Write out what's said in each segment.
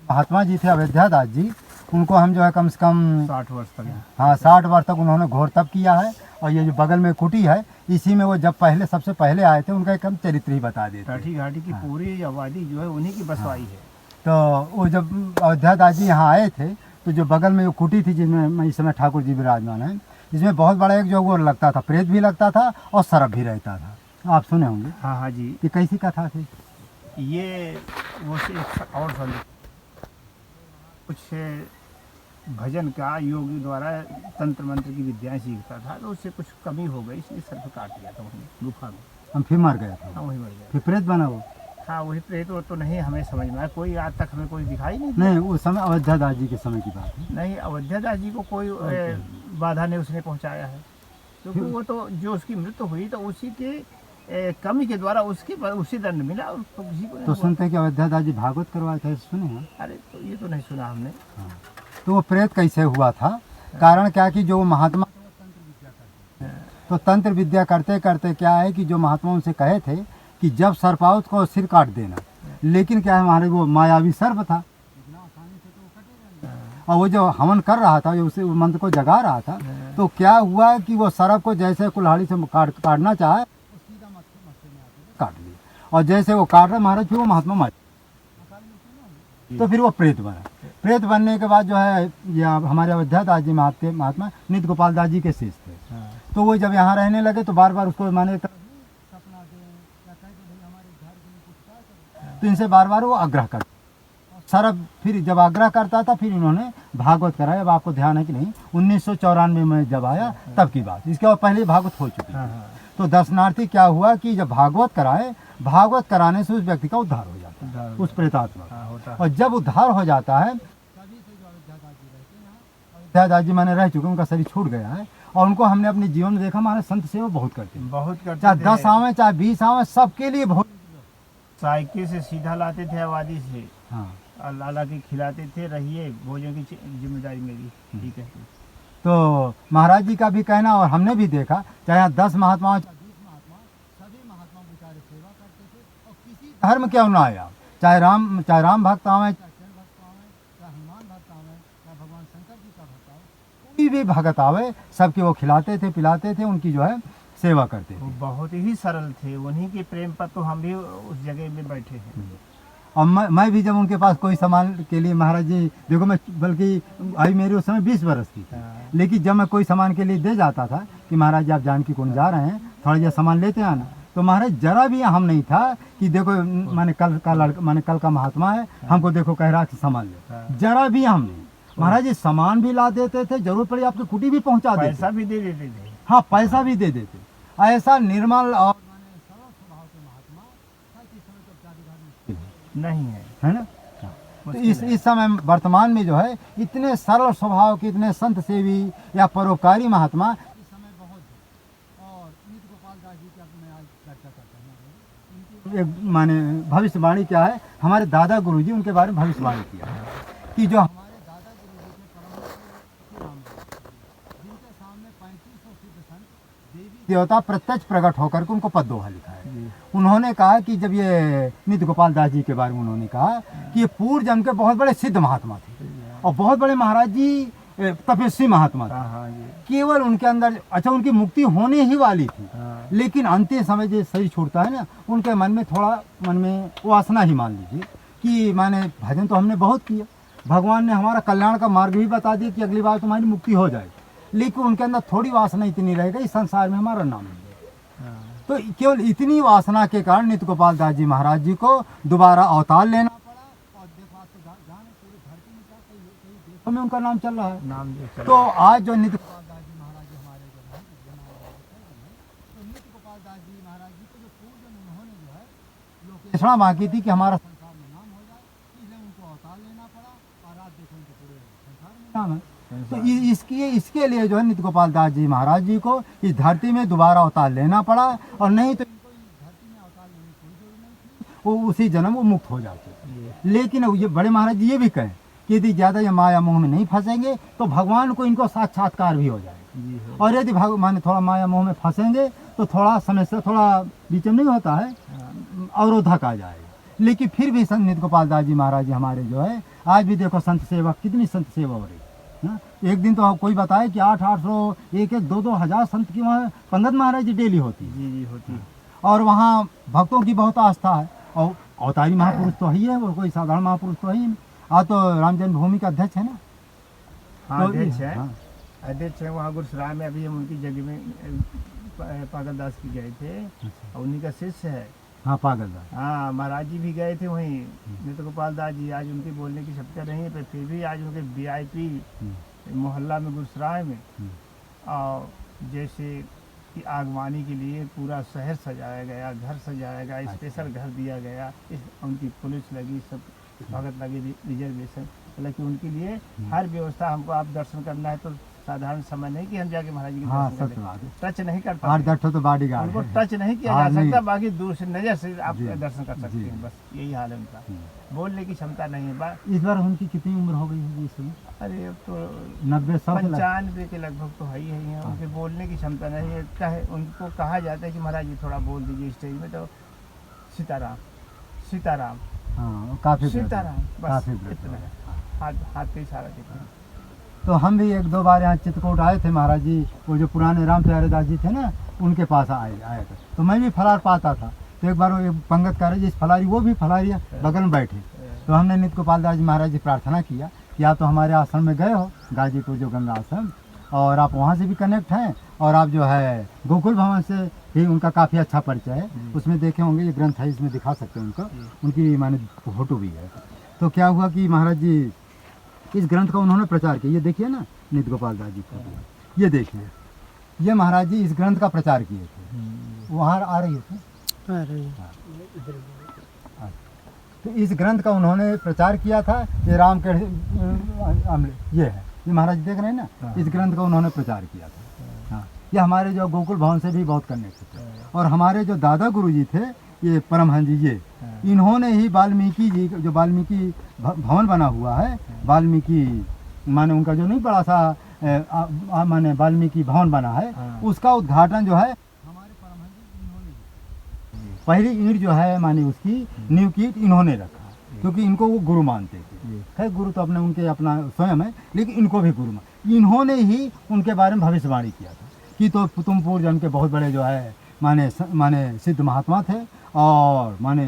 महात्मा जी थे अयोध्या दास जी, उनको हम जो है कम से कम 60 वर्ष तक। हाँ 60 वर्ष तक उन्होंने घोर तप किया है। और ये जो बगल में कुटी है, इसी में वो जब पहले सबसे पहले आए थे, उनका एक हम चरित्र ही बता देते हैं। टाटी घाटी की पूरी आबादी जो है उन्हीं की बसवाई है। तो वो जब अयोध्या दास जी यहाँ आए थे, तो जो बगल में वो कुटी थी जिसमें इस समय ठाकुर जी विराजमान हैं, इसमें बहुत बड़ा एक जो वो लगता था, प्रेत भी लगता था और सरप भी रहता था। आप सुने होंगे। हाँ हाँ जी। ये कैसी कथा थी? ये वो और कुछ भजन का योगी द्वारा तंत्र मंत्र की विद्याएं सीखता था, तो उससे कुछ कमी हो गई, इसलिए सर पे काट लिया था वहीं गुफा में। हम फिर मर गए थे। हाँ वहीं मर गया। फिर प्रेत बना वो? हाँ वही प्रेत। वो तो नहीं हमें समझ में आया, कोई आज तक हमें कोई दिखाई नहीं। नहीं, उस समय अयोध्या दास जी के समय की बात है। नहीं, अयोध्या दास जी को कोई बाधा नहीं उसने पहुंचाया है, क्योंकि वो तो जो उसकी मृत्यु हुई तो उसी के कमी के द्वारा उसी दंड मिला, और तो किसी को नहीं तो हुआ। सुनते कि अयोध्या दास जी भागवत करवाए थे, सुने हैं? अरे तो ये तो नहीं सुना हमने। तो वो प्रेत कैसे हुआ था? कारण क्या कि जो महात्मा तो तंत्र विद्या करते करते क्या है कि जो महात्मा उनसे कहे थे कि जब सर्प आओ उसको सिर काट देना, लेकिन क्या है हमारे वो मायावी सर्प था, और वो जो हवन कर रहा था, जो उसे मंत्र को जगा रहा था, तो क्या हुआ कि वो सर्प को जैसे कुल्हाड़ी से काटना चाहे, काट लिया। और जैसे वो काट रहा महाराज, फिर वो महात्मा मर, तो फिर वो प्रेत बना। प्रेत बनने के बाद जो है या हमारे अयोध्या दास जी महात्मा नित्य गोपाल दास जी के शिष्य थे। तो वो जब यहाँ रहने लगे तो बार बार उसको माने तो इनसे बार बार वो आग्रह करते। सरब फिर जब आग्रह करता था, फिर इन्होंने भागवत कराया। अब आपको ध्यान है कि नहीं, 1994 में जब आया तब की बात, इसके बाद पहले भागवत हो चुकी है। तो दर्शनार्थी क्या हुआ कि जब भागवत कराए, भागवत कराने से उस व्यक्ति का उद्धार हो जाता है, उस प्रेतात्मा का। और जब उद्धार हो जाता है, अयोध्या दास जी मैंने रह चुके, उनका शरीर छूट गया है, और उनको हमने अपने जीवन में देखा, हमारे संत सेवा बहुत करते हैं, बहुत करते। चाहे 10 आवे चाहे 20 आवे, सबके लिए बहुत। साइकिल से सीधा लाते थे आबादी से, हाँ, लाला के खिलाते थे, रहिए भोजन की जिम्मेदारी मेरी, ठीक है। तो महाराज जी का भी कहना, और हमने भी देखा, चाहे 10 महात्मा चाहे 20 महात्मा, सभी महात्मा बेचारे सेवा करते थे। और किसी धर्म क्यों ना आया, चाहे राम भक्त आवे, चाहे कृष्ण भक्त आवे, चाहे हनुमान भक्त आवे, चाहे भगवान शंकर जी का भक्त आवे, कोई भी भगत आवे, सबके वो खिलाते थे, पिलाते थे, उनकी जो है सेवा करते थे। वो बहुत ही सरल थे, उन्हीं के प्रेम पर तो हम भी उस जगह में बैठे हैं। और मैं भी जब उनके पास कोई सामान के लिए, महाराज जी देखो, मैं बल्कि आई मेरी उस समय 20 वर्ष की थी, लेकिन जब मैं कोई सामान के लिए दे जाता था कि महाराज जी आप जानकी कुंड जा रहे हैं, थोड़ा जरा सामान लेते आना, तो महाराज जरा भी हम नहीं था कि देखो मैंने कल का महात्मा है, हमको देखो कह रहा कि सामान ले, जरा भी हम नहीं। महाराज जी सामान भी ला देते थे, जरूरत पड़ी आपकी कुटी भी पहुंचा देते, पैसा भी दे देते थे। हाँ, पैसा भी दे देते। ऐसा निर्मल और नहीं है, है ना। तो इस समय वर्तमान में जो है इतने सरल स्वभाव के, इतने संत सेवी या परोपकारी महात्मा इस समय बहुत है। और नित्य गोपाल दास जी की मैं आज चर्चा करता हूँ। एक माने भविष्यवाणी क्या है, हमारे दादा गुरु जी उनके बारे में भविष्यवाणी किया है कि जो हमारे दादा गुरु जी के परम जिनके सामने 3500 सिद्ध संत देवी देवता प्रत्यक्ष प्रकट होकर के उनको पद दोहा लिखा है। उन्होंने कहा कि जब ये नित्य गोपाल दास जी के बारे में उन्होंने कहा कि ये पूर्व जन्म के बहुत बड़े सिद्ध महात्मा थे, और बहुत बड़े महाराज जी तपस्वी महात्मा थे। केवल उनके अंदर, अच्छा उनकी मुक्ति होने ही वाली थी, लेकिन अंतिम समय जो शरीर छूटता है ना, उनके मन में वासना ही मान लीजिए कि माने भजन तो हमने बहुत किया, भगवान ने हमारा कल्याण का मार्ग भी बता दिया कि अगली बार तुम्हारी मुक्ति हो जाएगी, लेकिन उनके अंदर थोड़ी वासना इतनी रह गई, संसार में हमारा नाम नहीं। तो केवल इतनी वासना के कारण नित्य गोपाल दास जी महाराज जी को दोबारा अवतार लेना पड़ा। और देखो आज तो जाने पूरी धरती में क्या कई देशों में उनका नाम चल रहा है। तो आज जो नित्य गोपाल दास जी महाराज जी हमारे जो है, तो नित्य गोपाल दास जी महाराज जी को जो पूर्व उन्होंने जो है लोकेशना मांगी थी कि हमारा संसार में नाम हो जाए, इसलिए उनको अवतार लेना पड़ा, और आज देखो उनके पूरे संसार में नाम है। तो इसके लिए जो है नित्य गोपाल दास जी महाराज जी को इस धरती में दोबारा अवतार लेना पड़ा, और नहीं तो इनको इस धरती में अवतार लेने की कोई जरूरत नहीं थी, वो उसी जन्म वो मुक्त हो जाते। लेकिन ये बड़े महाराज जी ये भी कहें कि यदि ज़्यादा ये माया मोह में नहीं फंसेंगे तो भगवान को इनको साक्षात्कार भी हो जाएगा, और यदि माने थोड़ा माया मोह में फंसेंगे तो थोड़ा समस्या, थोड़ा बीच में नहीं होता है, अवरोधक आ जाएगा। लेकिन फिर भी संत नित्य गोपाल दास जी महाराज जी हमारे जो है आज भी देखो संत सेवा, कितनी संत सेवा हो रही है ना। एक दिन तो कोई बताए कि 800 1 1 2 2 हजार संत की वहाँ पंडित महाराज जी डेली होती है। जी जी होती है। और वहाँ भक्तों की बहुत आस्था है। और अवतारी महापुरुष तो ही है, वो कोई साधारण महापुरुष तो है ही नहीं। आज तो राम जन्मभूमि का अध्यक्ष है ना। हाँ तो अध्यक्ष है, हाँ, अध्यक्ष है वहाँ गुरुसराय में। अभी हम उनकी जगह में पागल दास की गए थे, और उन्हीं का शिष्य है। हाँ पागल दास। हाँ महाराज जी भी गए थे वहीं, नित्य गोपाल दास जी। आज उनकी बोलने की क्षमता नहीं है, पर फिर भी आज उनके VIP मोहल्ला में गुरुसराय में, और जैसे कि आगवानी के लिए पूरा शहर सजाया गया, घर सजाया गया, स्पेशल घर दिया गया, उनकी पुलिस लगी, सब भगत लगी, रिजर्वेशन, मतलब कि उनके लिए हर व्यवस्था। हमको आप दर्शन करना है तो साधारण समय नहीं कि हम जाके महाराज जी के हाँ दर्शन सच बात है। करें, टच नहीं कर 8 पाते, 10 तो बॉडी गार्ड उनको है। टच नहीं किया हाँ, जा नहीं। सकता, बाकी दूर से नजर से आप जी, दर्शन कर सकते जी। हैं, बस यही हाल है उनका। बोलने की क्षमता नहीं है। इस बार उनकी कितनी उम्र हो गई होगी इस समय? अरे अब तो 90 100 के लगभग। 95 के लगभग तो है ही है। उनके बोलने की क्षमता नहीं है। कहे उनको कहा जाता है कि महाराज जी थोड़ा बोल दीजिए स्टेज में, तो सीताराम सीताराम हाँ काफी सीताराम, बस काफी इतना है। हाथ हाथ पे इशारा देते हैं। तो हम भी 1 2 बार यहाँ चित्रकूट आए थे महाराज जी, वो जो पुराने राम प्यारे दास जी थे ना, उनके पास आए थे। तो मैं भी फलार पाता था। तो एक बार वो पंगत कर रहे जिस फलारी, वो भी फलारी बगल में बैठे। तो हमने नित्य गोपाल दास जी महाराज जी प्रार्थना किया कि आप तो हमारे आश्रम में गए हो, गाजीपुर जो गंगा आश्रम, और आप वहाँ से भी कनेक्ट हैं, और आप जो है गोकुल भवन से भी उनका काफ़ी अच्छा परिचय है। उसमें देखे होंगे, ये ग्रंथ है, इसमें दिखा सकते हैं उनको, उनकी माने फोटो भी है। तो क्या हुआ कि महाराज जी इस ग्रंथ का उन्होंने प्रचार किया। ये देखिए ना नित्य गोपाल दास जी का, ये देखिए, ये महाराज जी इस ग्रंथ का प्रचार किए थे। वहाँ आ रही है तो इस ग्रंथ का उन्होंने प्रचार किया था। ये राम के ये है, ये महाराज देख रहे हैं ना, इस ग्रंथ का उन्होंने प्रचार किया था। हाँ, ये हमारे जो गोकुल भवन से भी बहुत कनेक्ट थे। और हमारे जो दादा गुरु जी थे, ये परमहंस जी, ये इन्होंने ही वाल्मीकि जी, जो वाल्मीकि भवन बना हुआ है, वाल्मीकि माने उनका जो नहीं बड़ा सा माने वाल्मीकि भवन बना है, उसका उद्घाटन जो है हमारे परमहंस जी इन्होंने, पहली ईंट जो है माने उसकी नींव की ईंट इन्होंने रखा, क्योंकि इनको वो गुरु मानते थे। खैर गुरु तो अपने उनके अपना स्वयं है, लेकिन इनको भी गुरु इन्होंने ही उनके बारे में भविष्यवाणी किया था कि तो तुम पूर्व जन्म के बहुत बड़े जो है माने सिद्ध महात्मा थे, और माने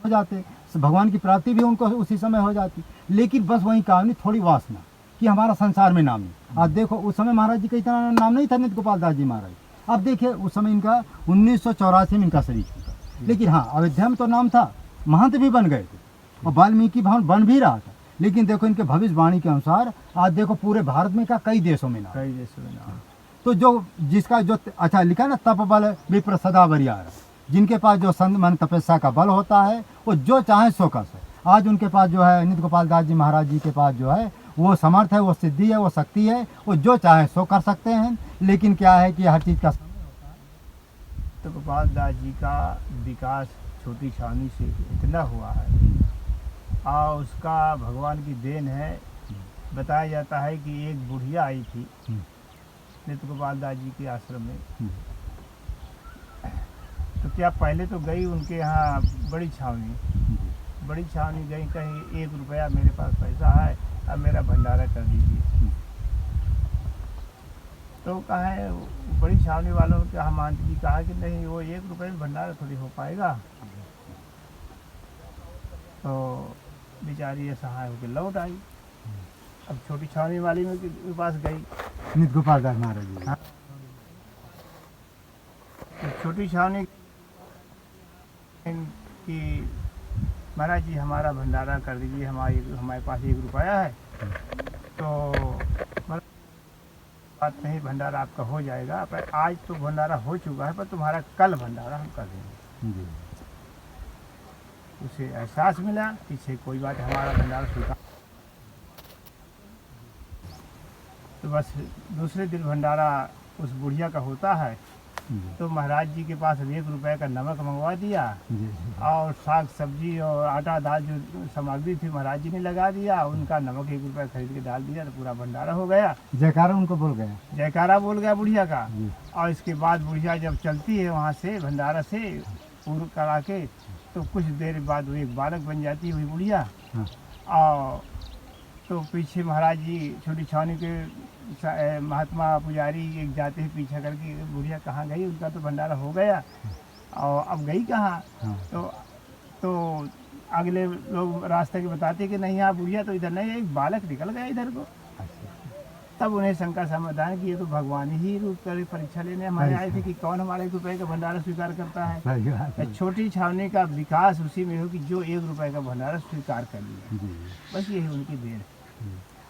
हो जाते, भगवान की प्राप्ति भी उनको उसी समय हो जाती। लेकिन बस वही कहानी, थोड़ी वासना कि हमारा संसार में नाम है। आज देखो उस समय महाराज जी का इतना नाम नहीं था, नित्य गोपाल दास जी महाराज। अब देखिए उस समय इनका 1984 में इनका शरीर छूटा, लेकिन हाँ अयोध्या में तो नाम था, महंत भी बन गए थे, और वाल्मीकि भवन बन भी रहा था। लेकिन देखो इनके भविष्यवाणी के अनुसार आज देखो पूरे भारत में का कई देशों में नाम, कई देशों में नाम। तो जो जिसका जो अच्छा लिखा ना, तप बल विप्र सदा बरियार, जिनके पास जो संत मन तपस्या का बल होता है, वो जो चाहे सो कर सके। आज उनके पास जो है नित्य गोपाल दास जी महाराज जी के पास जो है वो समर्थ है, वो सिद्धि है, वो शक्ति है, वो जो चाहे सो कर सकते हैं। लेकिन क्या है कि हर चीज़ का समय होता है। तो गोपाल दास जी का विकास छोटी छावनी से इतना हुआ है, और उसका भगवान की देन है। बताया जाता है कि एक बुढ़िया आई थी नित्य गोपाल दास जी के आश्रम में, तो क्या पहले तो गई उनके यहाँ बड़ी छावनी गई, कहीं 1 रुपया मेरे पास पैसा है, अब मेरा भंडारा कर दीजिए। तो कहा है बड़ी छावनी वालों ने कहा, महंत जी कहा कि नहीं, वो 1 रुपये में भंडारा थोड़ी हो पाएगा। तो बेचारी असहाय होकर लौट आई। अब छोटी छावनी वाली में के पास गई नित्य गोपाल दास महाराज जी। हाँ। तो छोटी छावनी कि महाराज जी हमारा भंडारा कर दीजिए, हमारे पास 1 रुपया है। तो बात नहीं, भंडारा आपका हो जाएगा, पर आज तो भंडारा हो चुका है, पर तुम्हारा कल भंडारा हम कर देंगे। उसे एहसास मिला पीछे कोई बात, हमारा भंडारा स्वीकार। तो बस दूसरे दिन भंडारा उस बुढ़िया का होता है। तो महाराज जी के पास 1 रुपये का नमक मंगवा दिया, और साग सब्जी और आटा दाल जो सामग्री थी महाराज जी ने लगा दिया, उनका नमक 1 रुपया खरीद के डाल दिया, तो पूरा भंडारा हो गया। जयकारा उनको बोल गया, जयकारा बोल गया बुढ़िया का। और इसके बाद बुढ़िया जब चलती है वहाँ से भंडारा से पूर्ण करा के, तो कुछ देर बाद वो एक बालक बन जाती हुई बुढ़िया। हाँ। और तो पीछे महाराज जी छोटी छावनी के महात्मा पुजारी एक जाते हैं पीछा करके, बुढ़िया कहाँ गई, उनका तो भंडारा हो गया और अब गई कहाँ। हाँ। तो अगले लोग रास्ते के बताते कि नहीं, यहाँ बुढ़िया तो इधर नहीं है, एक बालक निकल गया इधर को। तब उन्हें शंका समाधान कि ये तो भगवान ही रूप कर परीक्षा लेने हमारे आए थे कि कौन हमारे 1 रुपए का भंडारा स्वीकार करता है। सही बात है। छोटी छावनी का विकास उसी में हो कि जो 1 रुपए का भंडारा स्वीकार कर लिया, जी। बस यही उनकी देर है।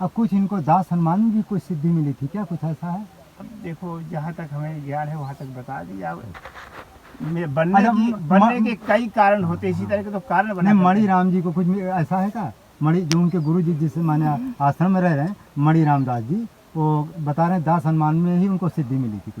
अब कुछ इनको दास हनुमान में भी कुछ सिद्धि मिली थी क्या, कुछ ऐसा है? अब देखो जहाँ तक हमें ज्ञान है वहाँ तक बता दिया। अच्छा, बनने के कई कारण होते, इसी तरह के तो कारण नहीं, बने। मणि राम जी को कुछ ऐसा है क्या? मणि जो उनके गुरु जी जिस माने आश्रम में रह रहे हैं, मणि रामदास जी, वो बता रहे हैं दास हनुमान में ही उनको सिद्धि मिली थी।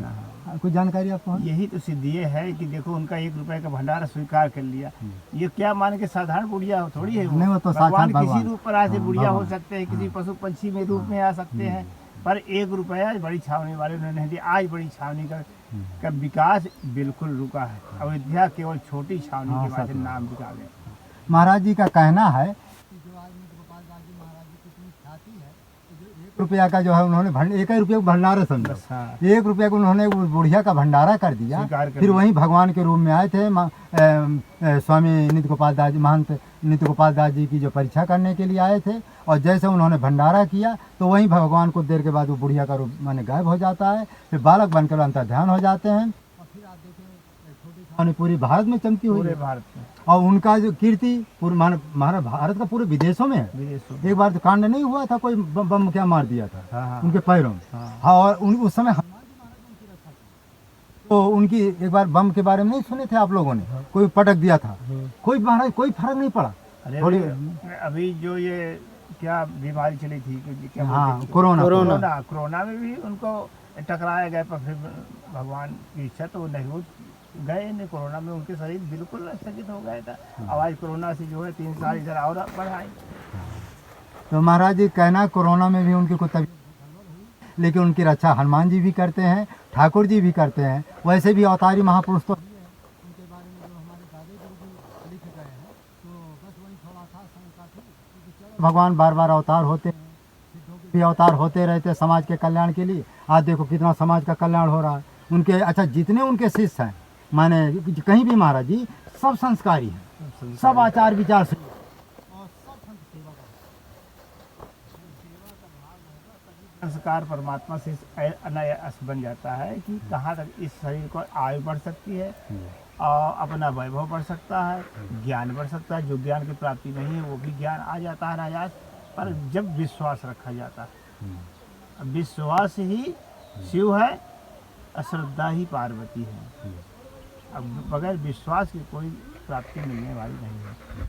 कुछ जानकारी आपको है? यही तो सिद्धि ये है कि देखो उनका 1 रुपए का भंडारा स्वीकार कर लिया। ये क्या मान के साधारण बुढ़िया थोड़ी है नहीं, वो तो भगवान साक्षात किसी रूप पर ऐसे हाँ, बुढ़िया हो भगवान। सकते हैं, किसी पशु पंछी में रूप में आ सकते हैं, पर 1 रुपया बड़ी छावनी वाले उन्होंने नहीं दिया। आज बड़ी छावनी का विकास बिल्कुल रुका है। अयोध्या केवल छोटी छावनी हाँ, के बाद सच में। नाम बिका गया। महाराज जी का कहना है कि जो आज गोपाल दास जी महाराज जी की इतनी ख्याति है, तो जो 1 रुपया का जो है उन्होंने 1 ही रुपये का भंडारा समझो, बस हाँ। 1 रुपये को उन्होंने वो बुढ़िया का भंडारा कर दिया। स्वीकार कर फिर लिया। वहीं भगवान के रूप में आए थे स्वामी नित्य गोपाल दास जी, महंत नित्य गोपाल दास जी की जो परीक्षा करने के लिए आए थे। और जैसे उन्होंने भंडारा किया तो वहीं भगवान कुछ देर के बाद वो बुढ़िया का रूप माने गायब हो जाता है, फिर बालक बनकर अंतर्ध्यान हो जाते हैं। और फिर आप देखें छोटी छावनी पूरी भारत में चमकी हुई पूरे है, भारत में, और उनका जो कीर्ति पूरे हमारा भारत का पूरे विदेशों में है। विदेशों में। एक बार तो कांड नहीं हुआ था, कोई बम क्या मार दिया था हाँ, हाँ। उनके पैरों में। हाँ। हाँ, और उस समय हनुमान जी महाराज ने उनकी रक्षा की। तो उनकी एक बार बम के बारे में नहीं सुने थे आप लोगों ने, कोई पटक दिया था, कोई महाराज कोई फर्क नहीं पड़ा। अरे थोड़ी अभी जो ये क्या बीमारी चली थी, क्या हाँ, बोलते थे? कोरोना। कोरोना में भी उनको टकराया गया, पर फिर भगवान की इच्छा तो नहीं, वो गए नहीं। कोरोना में उनके शरीर बिल्कुल स्थगित हो गया था। आवाज कोरोना से जो है 3 साल इधर और बढ़ाई। तो महाराज जी कहना कोरोना में भी उनकी कोई तबीयत, लेकिन उनकी रक्षा हनुमान जी भी करते हैं, ठाकुर जी भी करते हैं। वैसे भी अवतारी महापुरुष तो उनके बारे में जो हमारे दादा गुरु जी लिख गए हैं, तो बस वही थोड़ा सा शंका थी। भगवान बार बार अवतार होते हैं, सिद्धों के भी अवतार होते रहते हैं समाज के कल्याण के लिए। आज देखो कितना समाज का कल्याण हो रहा है उनके। अच्छा, जितने उनके शिष्य हैं माने कहीं भी महाराज जी सब संस्कारी हैं, सब आचार विचार से, और सब संत सेवा का संस्कार परमात्मा से अनायास बन जाता है कि कहाँ तक इस शरीर को आयु बढ़ सकती है और अपना वैभव बढ़ सकता है, ज्ञान बढ़ सकता है। जो ज्ञान की प्राप्ति नहीं है वो भी ज्ञान आ जाता है अनायास, पर जब विश्वास रखा जाता है। अब विश्वास ही शिव है, अश्रद्धा ही पार्वती है। अब बगैर विश्वास की कोई प्राप्ति मिलने वाली नहीं है।